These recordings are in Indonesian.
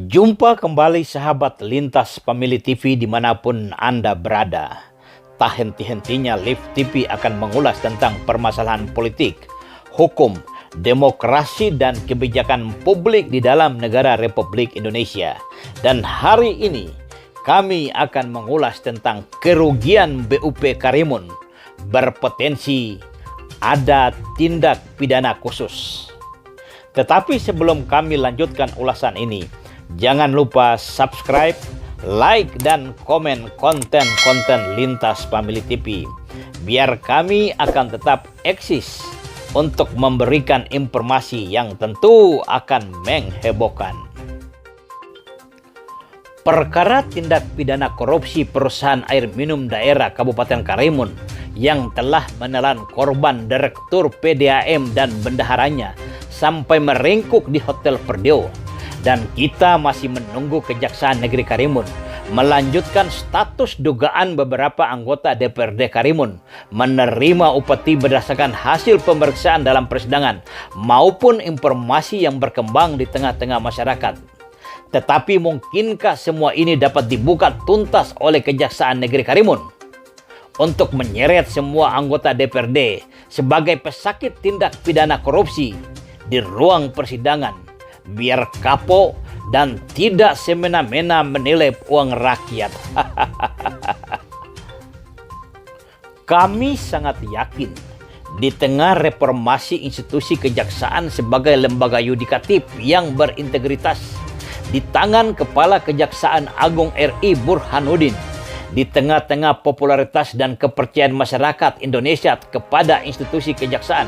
Jumpa kembali sahabat Lintas Pemilih TV dimanapun Anda berada. Tak henti-hentinya Live TV akan mengulas tentang permasalahan politik, hukum, demokrasi dan kebijakan publik di dalam negara Republik Indonesia. Dan hari ini kami akan mengulas tentang kerugian BUP Karimun berpotensi ada tindak pidana khusus. Tetapi sebelum kami lanjutkan ulasan ini, jangan lupa subscribe, like, dan komen konten-konten Lintas Pemilih TV. Biar kami akan tetap eksis untuk memberikan informasi yang tentu akan menghebohkan. Perkara tindak pidana korupsi perusahaan air minum daerah Kabupaten Karimun yang telah menelan korban Direktur PDAM dan bendaharanya sampai meringkuk di Hotel Perdeo. Dan kita masih menunggu Kejaksaan Negeri Karimun melanjutkan status dugaan beberapa anggota DPRD Karimun menerima upeti berdasarkan hasil pemeriksaan dalam persidangan maupun informasi yang berkembang di tengah-tengah masyarakat. Tetapi mungkinkah semua ini dapat dibuka tuntas oleh Kejaksaan Negeri Karimun untuk menyeret semua anggota DPRD sebagai pesakit tindak pidana korupsi di ruang persidangan, biar kapok dan tidak semena-mena menilai uang rakyat. Kami sangat yakin di tengah reformasi institusi kejaksaan sebagai lembaga yudikatif yang berintegritas di tangan Kepala Kejaksaan Agung RI Burhanuddin, di tengah-tengah popularitas dan kepercayaan masyarakat Indonesia kepada institusi kejaksaan,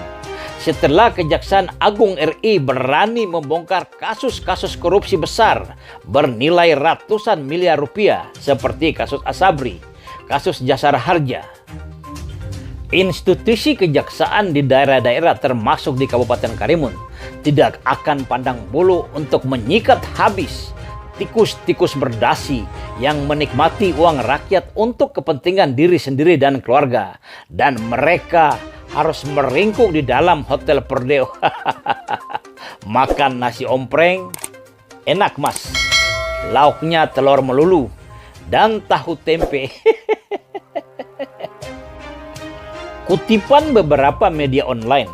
setelah Kejaksaan Agung RI berani membongkar kasus-kasus korupsi besar bernilai ratusan miliar rupiah seperti kasus Asabri, kasus Jasara Harja, institusi kejaksaan di daerah-daerah termasuk di Kabupaten Karimun tidak akan pandang bulu untuk menyikat habis tikus-tikus berdasi yang menikmati uang rakyat untuk kepentingan diri sendiri dan keluarga, dan mereka harus meringkuk di dalam Hotel Perdeo. Makan nasi ompreng enak mas, lauknya telur melulu dan tahu tempe. Kutipan beberapa media online,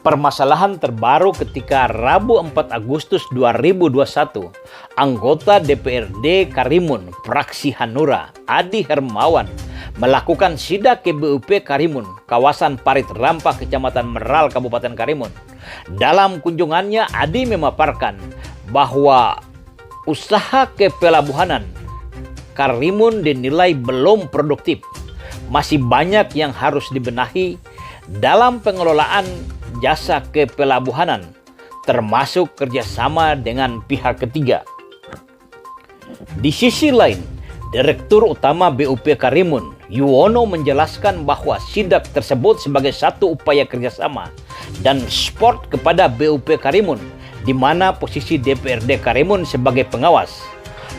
permasalahan terbaru ketika Rabu 4 Agustus 2021, anggota DPRD Karimun fraksi Hanura Adi Hermawan melakukan sidak ke BUP Karimun, kawasan Parit Rampa, Kecamatan Meral, Kabupaten Karimun. Dalam kunjungannya, Adi memaparkan bahwa usaha kepelabuhanan Karimun dinilai belum produktif. Masih banyak yang harus dibenahi dalam pengelolaan jasa kepelabuhanan, termasuk kerjasama dengan pihak ketiga. Di sisi lain, Direktur Utama BUP Karimun, Yuwono, menjelaskan bahwa sidak tersebut sebagai satu upaya kerjasama dan support kepada BUP Karimun, di mana posisi DPRD Karimun sebagai pengawas.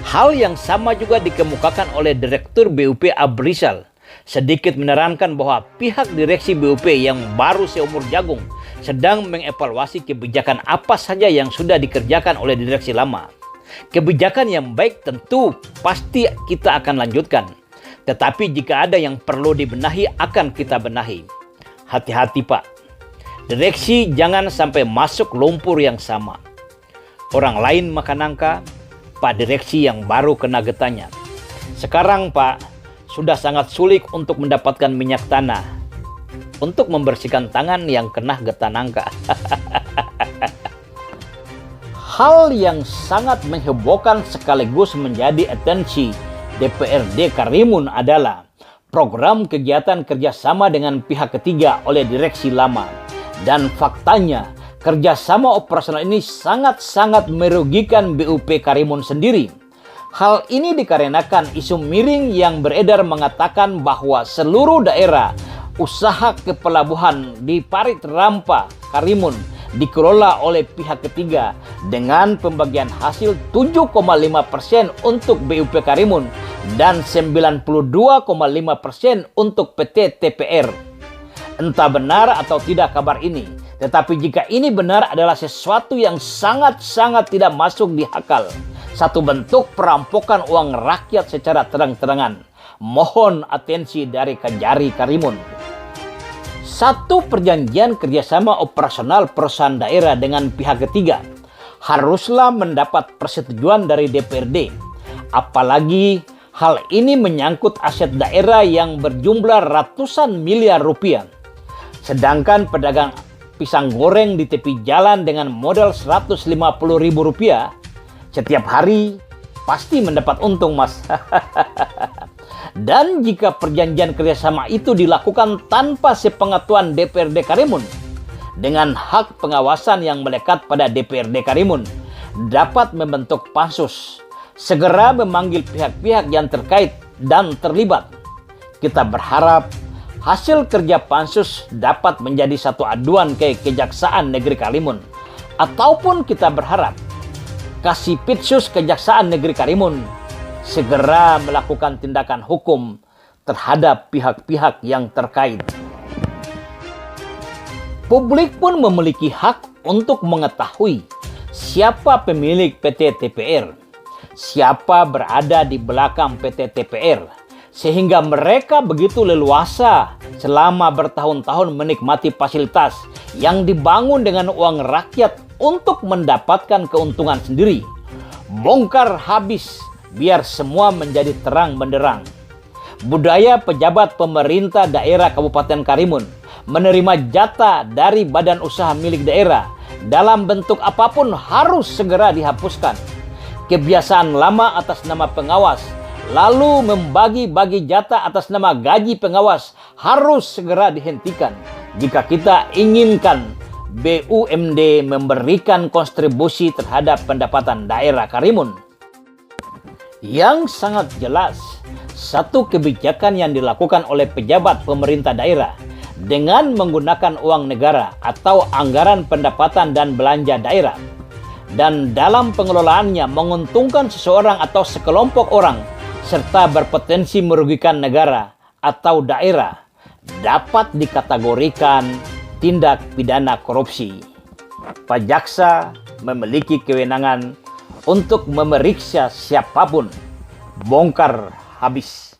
Hal yang sama juga dikemukakan oleh Direktur BUP Abrizal, sedikit menerangkan bahwa pihak direksi BUP yang baru seumur jagung sedang mengevaluasi kebijakan apa saja yang sudah dikerjakan oleh direksi lama. Kebijakan yang baik tentu pasti kita akan lanjutkan. Tetapi jika ada yang perlu dibenahi akan kita benahi. Hati-hati Pak. Direksi jangan sampai masuk lumpur yang sama. Orang lain makan nangka, Pak Direksi yang baru kena getahnya. Sekarang Pak, sudah sangat sulit untuk mendapatkan minyak tanah untuk membersihkan tangan yang kena getah nangka. Hal yang sangat menghebohkan sekaligus menjadi atensi DPRD Karimun adalah program kegiatan kerjasama dengan pihak ketiga oleh direksi lama. Dan faktanya, kerjasama operasional ini sangat-sangat merugikan BUP Karimun sendiri. Hal ini dikarenakan isu miring yang beredar mengatakan bahwa seluruh daerah usaha kepelabuhan di Parit Rampa, Karimun dikelola oleh pihak ketiga dengan pembagian hasil 7,5% untuk BUP Karimun dan 92,5% untuk PT TPR. Entah benar atau tidak kabar ini, Tetapi jika ini benar adalah sesuatu yang sangat-sangat tidak masuk di akal. Satu bentuk perampokan uang rakyat secara terang-terangan. Mohon atensi dari Kajari Karimun. Satu perjanjian kerjasama operasional perusahaan daerah dengan pihak ketiga haruslah mendapat persetujuan dari DPRD. Apalagi hal ini menyangkut aset daerah yang berjumlah ratusan miliar rupiah. Sedangkan pedagang pisang goreng di tepi jalan dengan modal Rp150.000 setiap hari pasti mendapat untung, Mas. Dan jika perjanjian kerjasama itu dilakukan tanpa sepengetahuan DPRD Karimun, dengan hak pengawasan yang melekat pada DPRD Karimun, dapat membentuk pansus, segera memanggil pihak-pihak yang terkait dan terlibat. Kita berharap hasil kerja pansus dapat menjadi satu aduan ke Kejaksaan Negeri Karimun. Ataupun kita berharap Kasipitsus Kejaksaan Negeri Karimun segera melakukan tindakan hukum terhadap pihak-pihak yang terkait. Publik pun memiliki hak untuk mengetahui siapa pemilik PT TPR, siapa berada di belakang PT TPR, sehingga mereka begitu leluasa selama bertahun-tahun menikmati fasilitas yang dibangun dengan uang rakyat untuk mendapatkan keuntungan sendiri. Bongkar habis biar semua menjadi terang benderang. Budaya pejabat pemerintah daerah Kabupaten Karimun menerima jatah dari badan usaha milik daerah dalam bentuk apapun harus segera dihapuskan. Kebiasaan lama atas nama pengawas lalu membagi-bagi jatah atas nama gaji pengawas harus segera dihentikan jika kita inginkan BUMD memberikan kontribusi terhadap pendapatan daerah Karimun. Yang sangat jelas, satu kebijakan yang dilakukan oleh pejabat pemerintah daerah dengan menggunakan uang negara atau anggaran pendapatan dan belanja daerah, dan dalam pengelolaannya menguntungkan seseorang atau sekelompok orang serta berpotensi merugikan negara atau daerah, dapat dikategorikan tindak pidana korupsi. Pak Jaksa memiliki kewenangan untuk memeriksa siapapun. Bongkar habis.